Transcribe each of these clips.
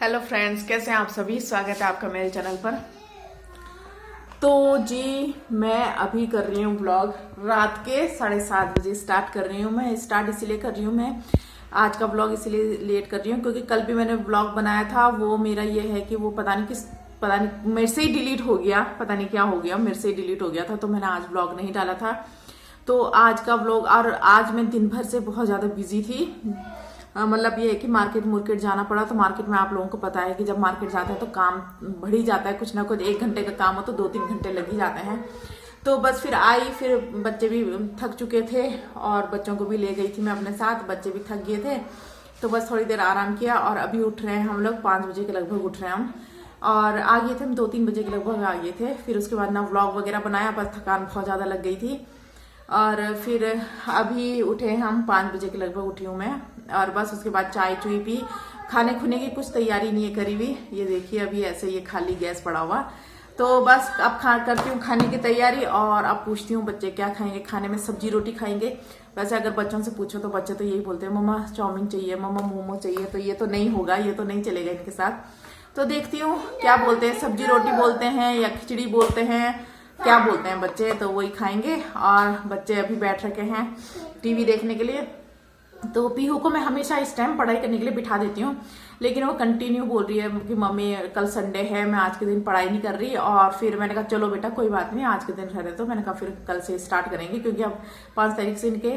Hello friends, कैसे हैं आप सभी। स्वागत है आपका मेरे चैनल पर। तो जी मैं अभी कर रही हूँ व्लॉग। रात के 7:30 बजे स्टार्ट कर रही हूँ। मैं स्टार्ट इसीलिए कर रही हूँ, मैं आज का व्लॉग इसीलिए लेट कर रही हूँ क्योंकि कल भी मैंने व्लॉग बनाया था। वो मेरा ये है कि वो पता नहीं मेरे से ही डिलीट हो गया, पता नहीं क्या हो गया, मेरे से ही डिलीट हो गया था। तो मैंने आज व्लॉग नहीं डाला था। तो आज का व्लॉग, और आज मैं दिन भर से बहुत ज़्यादा बिजी थी। मतलब ये है कि मार्केट जाना पड़ा। तो मार्केट में आप लोगों को पता है कि जब मार्केट जाते हैं तो काम बढ़ ही जाता है, कुछ ना कुछ। 1 घंटे का काम हो तो 2-3 घंटे लग ही जाते हैं। तो बस फिर आई, फिर बच्चे भी थक चुके थे और बच्चों को भी ले गई थी मैं अपने साथ। बच्चे भी थक गए थे तो बस थोड़ी देर आराम किया और अभी उठ रहे हैं हम लोग। 5 बजे के लगभग उठ रहे हैं हम, और आ गए थे हम 2-3 बजे के लगभग आ गए थे। फिर उसके बाद ना व्लॉग वगैरह बनाया, बस थकान बहुत ज़्यादा लग गई थी। और फिर अभी उठे हम 5 बजे के लगभग उठी हूँ मैं। और बस उसके बाद चाय चुई पी। खाने खुने की कुछ तैयारी नहीं है करी हुई। ये देखिए अभी ऐसे ये खाली गैस पड़ा हुआ। तो बस अब करती हूँ खाने की तैयारी और अब पूछती हूँ बच्चे क्या खाएंगे। खाने में सब्जी रोटी खाएंगे। वैसे अगर बच्चों से पूछो तो बच्चे तो यही बोलते हैं, मम्मा चाउमीन चाहिए, मम्मा मोमो चाहिए। तो ये तो नहीं होगा, ये तो नहीं चलेगा इनके साथ। तो देखती हूँ क्या बोलते हैं, सब्जी रोटी बोलते हैं या खिचड़ी बोलते हैं, क्या बोलते हैं बच्चे, तो वही खाएंगे। और बच्चे अभी बैठ रखे हैं टीवी देखने के लिए। तो पीहू को मैं हमेशा इस टाइम पढ़ाई करने के लिए बिठा देती हूँ, लेकिन वो कंटिन्यू बोल रही है कि मम्मी कल संडे है, मैं आज के दिन पढ़ाई नहीं कर रही। और फिर मैंने कहा चलो बेटा कोई बात नहीं, आज के दिन रहते। तो मैंने कहा फिर कल से स्टार्ट करेंगे क्योंकि अब 5 तारीख से इनके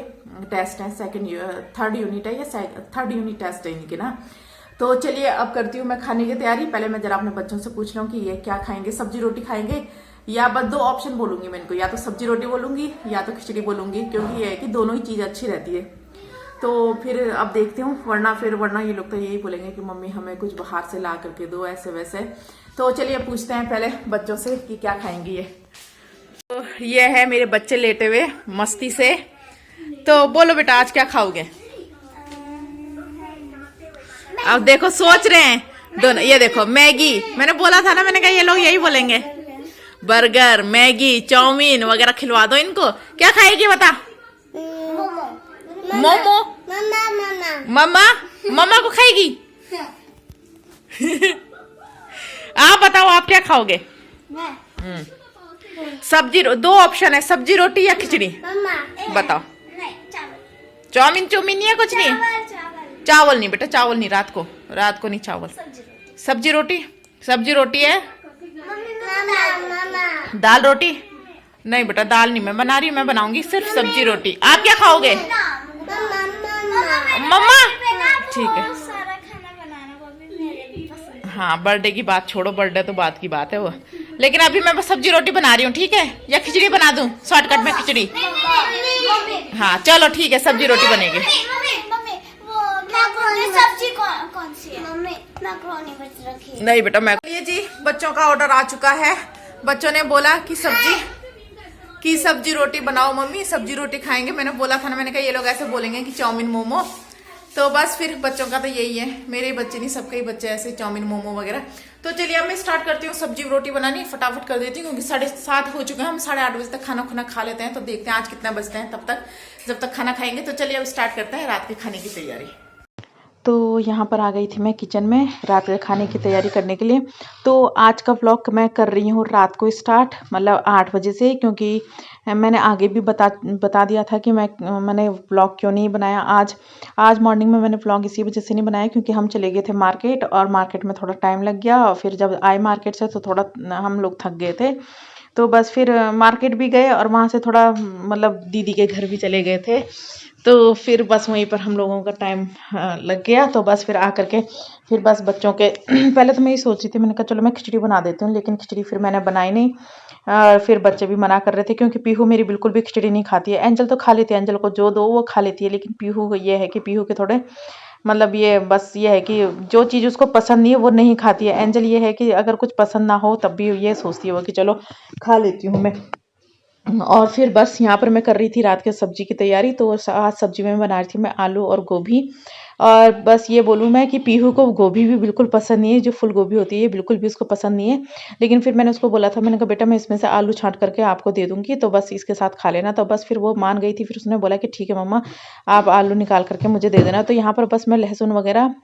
टेस्ट हैं। थर्ड यूनिट है या थर्ड यूनिट टेस्ट है इनके ना। तो चलिए अब करती हूँ मैं खाने की तैयारी। पहले मैं जरा अपने बच्चों से पूछ लूँ कि ये क्या खाएंगे, सब्जी रोटी खाएंगे या बस 2 ऑप्शन बोलूंगी मैं इनको, या तो सब्जी रोटी बोलूंगी या तो खिचड़ी बोलूंगी, क्योंकि ये है कि दोनों ही चीज अच्छी रहती है। तो फिर अब देखती हूँ, वरना ये लोग तो यही बोलेंगे कि मम्मी हमें कुछ बाहर से ला करके दो, ऐसे वैसे। तो चलिए पूछते हैं पहले बच्चों से कि क्या खाएंगी ये। तो ये है मेरे बच्चे लेटे हुए मस्ती से। तो बोलो बेटा आज क्या खाओगे। अब देखो सोच रहे हैं दोनों। ये देखो मैगी, मैंने बोला था ना, मैंने कहा ये लोग यही बोलेंगे। बर्गर, मैगी, चाउमीन वगैरह खिलवा दो इनको। क्या खाएगी बता। मोमो। मम्मा मम्मा को खाएगी। आप बताओ आप क्या खाओगे। सब्जी 2 ऑप्शन है, सब्जी रोटी या खिचड़ी। बताओ। चाउमीन नहीं है, कुछ नहीं। चावल नहीं बेटा, चावल नहीं, रात को नहीं चावल। सब्जी रोटी है। दाल रोटी नहीं बेटा, दाल नहीं मैं बना रही हूँ, मैं बनाऊंगी सिर्फ सब्जी रोटी। आप क्या खाओगे। मम्मा ठीक है। हाँ बर्थडे की बात छोड़ो, बर्थडे तो बात की बात है वो। लेकिन अभी मैं बस सब्जी रोटी बना रही हूँ, ठीक है। या खिचड़ी बना दूं शॉर्टकट में, खिचड़ी। हाँ चलो ठीक है, सब्जी रोटी बनेगी। सब्जी कौन सी है? मैक्रोनी बच रखी है। नहीं बेटा मैं ये जी बच्चों का ऑर्डर आ चुका है। बच्चों ने बोला कि सब्जी रोटी बनाओ मम्मी, सब्जी रोटी खाएंगे। मैंने बोला था ना, मैंने कहा ये लोग ऐसे बोलेंगे कि चाउमीन मोमो। तो बस फिर बच्चों का तो यही है, मेरे ही बच्चे नहीं सबके ही बच्चे ऐसे चाउमीन मोमो वगैरह। तो चलिए अब मैं स्टार्ट करती हूँ सब्जी रोटी बनानी, फटाफट कर देती हूँ क्योंकि 7:30 हो चुके हैं। हम 8:30 बजे तक खाना खा लेते हैं। तो देखते हैं आज कितना बजते हैं तब तक, जब तक खाना खाएंगे। तो चलिए अब स्टार्ट करते हैं रात के खाने की तैयारी। तो यहाँ पर आ गई थी मैं किचन में रात के खाने की तैयारी करने के लिए। तो आज का व्लॉग मैं कर रही हूँ रात को स्टार्ट, मतलब 8 बजे से, क्योंकि मैंने आगे भी बता दिया था कि मैंने व्लॉग क्यों नहीं बनाया आज मॉर्निंग में। मैंने व्लॉग इसी वजह से नहीं बनाया क्योंकि हम चले गए थे मार्केट और मार्केट में थोड़ा टाइम लग गया। और फिर जब आए मार्केट से तो थोड़ा हम लोग थक गए थे। तो बस फिर मार्केट भी गए और वहाँ से थोड़ा मतलब दीदी के घर भी चले गए थे। तो फिर बस वहीं पर हम लोगों का टाइम लग गया। तो बस फिर आकर के फिर बस बच्चों के पहले तो मैं ये सोच रही थी, मैंने कहा चलो मैं खिचड़ी बना देती हूँ, लेकिन खिचड़ी फिर मैंने बनाई नहीं। फिर बच्चे भी मना कर रहे थे क्योंकि पीहू मेरी बिल्कुल भी खिचड़ी नहीं खाती है। एंजल तो खा लेती है, एंजल को जो दो वो खा लेती है, लेकिन पीहू ये है कि पीहू के थोड़े मतलब ये बस ये है कि जो चीज़ उसको पसंद नहीं है वो नहीं खाती है। एंजल ये है कि अगर कुछ पसंद ना हो तब भी ये सोचती है वो कि चलो खा लेती हूँ मैं। और फिर बस यहाँ पर मैं कर रही थी रात के सब्जी की तैयारी। तो आज सब्जी में बना रही थी मैं आलू और गोभी। और बस ये बोलूँ मैं कि पीहू को गोभी भी बिल्कुल पसंद नहीं है, जो फूल गोभी होती है बिल्कुल भी उसको पसंद नहीं है। लेकिन फिर मैंने उसको बोला था, मैंने कहा बेटा मैं इसमें से आलू छाँट करके आपको दे दूँगी, तो बस इसके साथ खा लेना। तो बस फिर वो मान गई थी, फिर उसने बोला कि ठीक है मम्मा, आप आलू निकाल करके मुझे दे देना। तो यहाँ पर बस मैं लहसुन वगैरह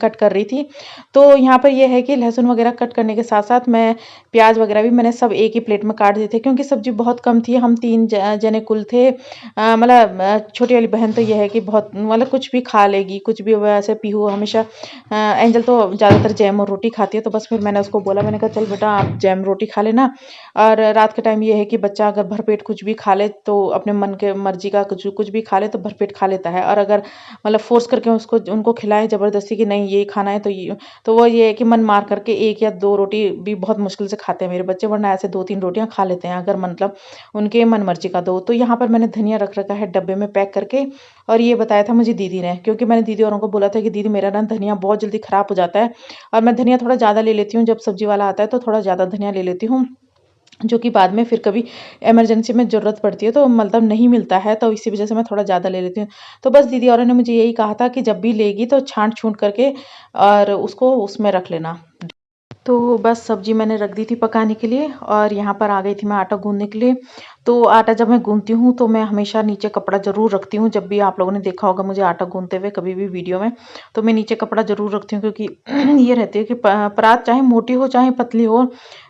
कट कर रही थी। तो यहाँ पर ये है कि लहसुन वगैरह कट करने के साथ-साथ मैं प्याज़ वगैरह भी मैंने सब एक ही प्लेट में काट दिए थे, क्योंकि सब्ज़ी बहुत कम थी, हम 3 जने कुल थे। मतलब छोटी वाली बहन तो ये है कि बहुत मतलब कुछ भी खा लेगी, कुछ भी वैसे पीहू हमेशा एंजल तो ज़्यादातर जैम और रोटी खाती है। तो बस फिर मैंने उसको बोला, मैंने कहा चल बेटा आप जैम रोटी खा लेना। और रात के टाइम ये है कि बच्चा अगर भरपेट कुछ भी खा ले, तो अपने मन के मर्जी का कुछ कुछ भी खा ले तो भरपेट खा लेता है। और अगर मतलब फ़ोर्स करके उसको उनको खिलाएँ ज़बरदस्ती कि नहीं ये खाना है, तो वो ये है कि मन मार करके 1 या 2 रोटी भी बहुत मुश्किल से खाते हैं मेरे बच्चे, वरना ऐसे 2-3 रोटियाँ खा लेते हैं अगर मतलब उनके मन मर्जी का दो। तो यहाँ पर मैंने धनिया रख रखा है डब्बे में पैक करके, और ये बताया था मुझे दीदी ने, क्योंकि मैंने दीदी औरों को बोला था कि दीदी मेरा ना धनिया बहुत जल्दी खराब हो जाता है, और मैं धनिया थोड़ा ज़्यादा ले लेती हूँ, जब सब्जी वाला आता है तो थोड़ा ज़्यादा धनिया ले लेती हूँ, जो कि बाद में फिर कभी इमरजेंसी में ज़रूरत पड़ती है तो मतलब नहीं मिलता है, तो इसी वजह से मैं थोड़ा ज़्यादा ले लेती हूँ। तो बस दीदी औरों ने मुझे यही कहा था कि जब भी लेगी तो छाँट-छूँट करके और उसको उसमें रख लेना। तो बस सब्जी मैंने रख दी थी पकाने के लिए, और यहाँ पर आ गई थी मैं आटा गूँधने के लिए। तो आटा जब मैं गूँथती हूँ तो मैं हमेशा नीचे कपड़ा ज़रूर रखती हूँ। जब भी आप लोगों ने देखा होगा मुझे आटा गूँथते हुए कभी भी वीडियो में, तो मैं नीचे कपड़ा ज़रूर रखती हूँ, क्योंकि ये रहती है कि परात चाहे मोटी हो चाहे पतली हो,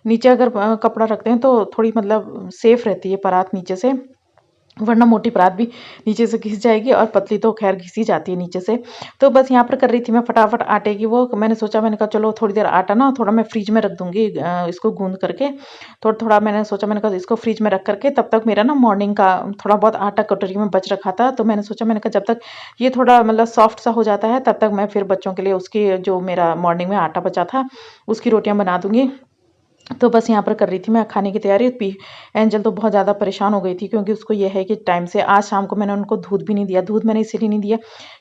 नीचे अगर कपड़ा रखते हैं तो थोड़ी मतलब सेफ रहती है परात नीचे से, वरना मोटी परात भी नीचे से घिस जाएगी, और पतली तो खैर घिस ही जाती है नीचे से। तो बस यहाँ पर कर रही थी मैं फटाफट आटे की वो, मैंने सोचा, मैंने कहा चलो थोड़ी देर आटा ना थोड़ा मैं फ्रिज में रख दूँगी, इसको गूँध करके। थोड़ा-थोड़ा मैंने सोचा, मैंने कहा इसको फ्रिज में रख करके तब तक मेरा ना मॉर्निंग का थोड़ा बहुत आटा कटोरी में बच रखा था। तो मैंने सोचा, मैंने कहा जब तक ये थोड़ा मतलब सॉफ्ट सा हो जाता है तब तक मैं फिर बच्चों के लिए उसकी जो मेरा मॉर्निंग में आटा बचा था उसकी रोटियाँ बना दूँगी। तो बस यहाँ पर कर रही थी मैं खाने की तैयारी। एंजल तो बहुत ज़्यादा परेशान हो गई थी, क्योंकि उसको ये है कि टाइम से आज शाम को मैंने उनको दूध भी नहीं दिया। दूध मैंने इसीलिए नहीं दिया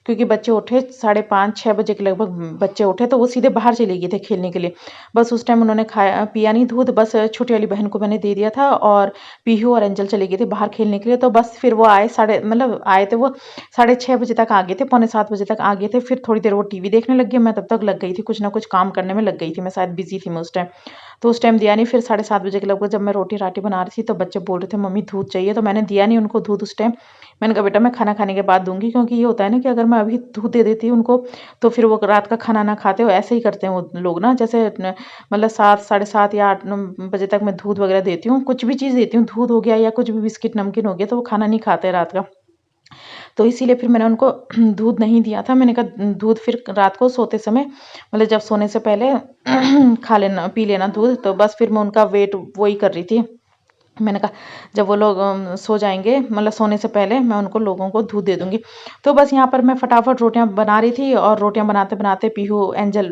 क्योंकि बच्चे उठे 5:30-6 बजे के लगभग, बच्चे उठे तो वो सीधे बाहर चली गई थे खेलने के लिए। बस उस टाइम उन्होंने खाया पिया नहीं दूध, बस छोटी वाली बहन को मैंने दे दिया था, और पीहू और एंजल चले गए थे बाहर खेलने के लिए। तो बस फिर वो आए, आए थे वो 6:30 बजे तक आ गए थे, पौने 7 बजे तक आ गए थे। फिर थोड़ी देर वो टीवी देखने लग गए, मैं तब तक लग गई थी कुछ ना कुछ काम करने में लग गई थी, मैं शायद बिजी थी मैं उस टाइम। तो उस टाइम दिया नहीं। फिर 7:30 बजे के लगभग जब मैं रोटी-राटी बना रही थी तो बच्चे बोल रहे थे मम्मी दूध चाहिए, तो मैंने दिया नहीं उनको दूध उस टाइम। मैंने कहा बेटा मैं खाना खाने के बाद दूँगी, क्योंकि ये होता है ना कि अगर मैं अभी दूध दे देती हूँ उनको तो फिर वो रात का खाना ना खाते हो, ऐसे ही करते हैं वो लोग ना, जैसे मतलब 7, साढ़े 7 या 8 बजे तक मैं दूध वगैरह देती हूँ, कुछ भी चीज़ देती हूँ, दूध हो गया या कुछ भी बिस्किट नमकीन हो गया, तो वो खाना नहीं खाते रात का। तो इसीलिए फिर मैंने उनको दूध नहीं दिया था। मैंने कहा दूध फिर रात को सोते समय, मतलब जब सोने से पहले खा लेना, पी लेना दूध। तो बस फिर मैं उनका वेट वही कर रही थी। मैंने कहा जब वो लोग सो जाएँगे, मतलब सोने से पहले मैं उनको लोगों को दूध दे दूँगी। तो बस यहाँ पर मैं फटाफट रोटियाँ बना रही थी, और रोटियाँ बनाते-बनाते पीहू एंजल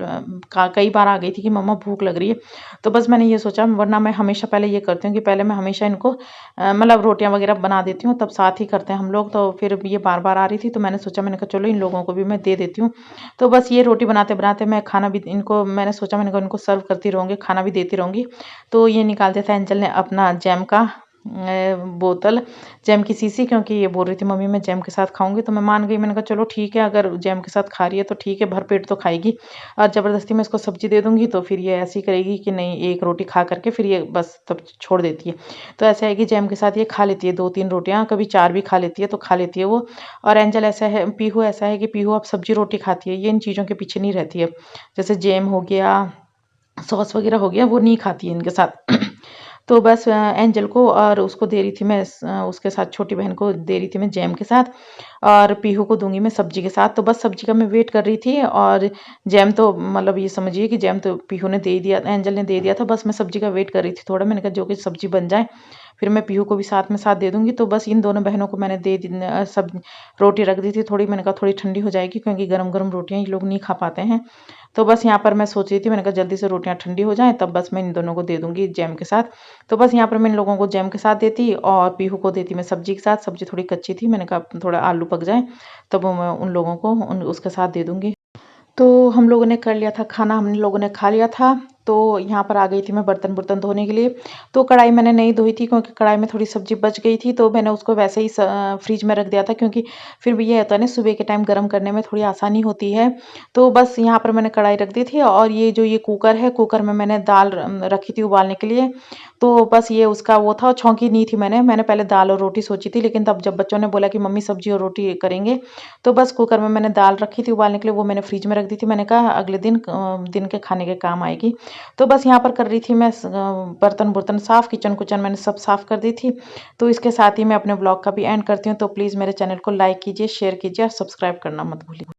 का कई बार आ गई थी कि मम्मा भूख लग रही है। तो बस मैंने ये सोचा, वरना मैं हमेशा पहले ये करती हूँ कि पहले मैं हमेशा इनको मतलब रोटियाँ वगैरह बना देती हूँ, तब साथ ही करते हैं हम लोग। तो फिर ये बार-बार आ रही थी तो मैंने सोचा, मैंने कहा चलो इन लोगों को भी मैं दे देती हूँ। तो बस ये रोटी बनाते-बनाते मैं खाना भी इनको मैंने सोचा, मैंने कहा इनको सर्व करती रहूँगी, खाना भी देती रहूँगी। तो ये निकाल दिया था एंजल ने अपना जैम का बोतल, जैम की शीशी, क्योंकि ये बोल रही थी मम्मी मैं जैम के साथ खाऊँगी, तो मैं मान गई। मैंने कहा चलो ठीक है, अगर जैम के साथ खा रही है तो ठीक है, भरपेट तो खाएगी, और ज़बरदस्ती मैं इसको सब्ज़ी दे दूँगी तो फिर ये ऐसे ही करेगी कि नहीं, एक रोटी खा करके फिर ये बस तब छोड़ देती है। तो ऐसा है कि जैम के साथ ये खा लेती है 2-3 रोटियाँ, कभी 4 भी खा लेती है, तो खा लेती है वो। और एंजल ऐसा है, पीहू ऐसा है कि पीहू अब सब्ज़ी रोटी खाती है, ये इन चीज़ों के पीछे नहीं रहती है। जैसे जैम हो गया, सॉस वगैरह हो गया, वो नहीं खाती है इनके साथ। तो बस एंजल को और उसको दे रही थी मैं, उसके साथ छोटी बहन को दे रही थी मैं जैम के साथ, और पीहू को दूँगी मैं सब्ज़ी के साथ। तो बस सब्ज़ी का मैं वेट कर रही थी, और जैम तो मतलब ये समझिए कि जैम तो पीहू ने दे ही दिया, एंजल ने दे दिया था। बस मैं सब्ज़ी का वेट कर रही थी थोड़ा, मैंने कहा जो कि सब्ज़ी बन जाए फिर मैं पीहू को भी साथ में साथ दे दूँगी। तो बस इन दोनों बहनों को मैंने सब रोटी रख दी थी थोड़ी, मैंने कहा थोड़ी ठंडी हो जाएगी, क्योंकि गरम-गरम रोटियाँ ये लोग नहीं खा पाते हैं। तो बस यहाँ पर मैं सोच रही थी, मैंने कहा जल्दी से रोटियाँ ठंडी हो जाएँ तब बस मैं इन दोनों को दे दूँगी जैम के साथ। तो बस यहाँ पर मैं इन लोगों को जैम के साथ देती, और पीहू को देती मैं सब्ज़ी के साथ। सब्ज़ी थोड़ी कच्ची थी, मैंने कहा थोड़ा आलू पक जाए तब वो मैं उन लोगों को उसके साथ दे दूँगी। तो हम लोगों ने कर लिया था खाना, हम लोगों ने खा लिया था। तो यहाँ पर आ गई थी मैं बर्तन बुर्तन धोने के लिए। तो कढ़ाई मैंने नहीं धोई थी क्योंकि कढ़ाई में थोड़ी सब्जी बच गई थी, तो मैंने उसको वैसे ही फ्रिज में रख दिया था, क्योंकि फिर भी ये होता है ना सुबह के टाइम गर्म करने में थोड़ी आसानी होती है। तो बस यहाँ पर मैंने कढ़ाई रख दी थी, और ये जो ये कुकर है, कुकर में मैंने दाल रखी थी उबालने के लिए। तो बस ये उसका वो था, छौंकी नहीं थी मैंने पहले दाल और रोटी सोची थी, लेकिन तब जब बच्चों ने बोला कि मम्मी सब्जी और रोटी करेंगे, तो बस कुकर में मैंने दाल रखी थी उबालने के लिए, वो मैंने फ्रिज में रख दी थी। मैंने कहा अगले दिन के खाने के काम आएगी। तो बस यहाँ पर कर रही थी मैं बर्तन बुर्तन साफ, किचन कुचन मैंने सब साफ कर दी थी। तो इसके साथ ही मैं अपने ब्लॉग का भी एंड करती हूँ। तो प्लीज़ मेरे चैनल को लाइक कीजिए, शेयर कीजिए और सब्सक्राइब करना मत भूलिए।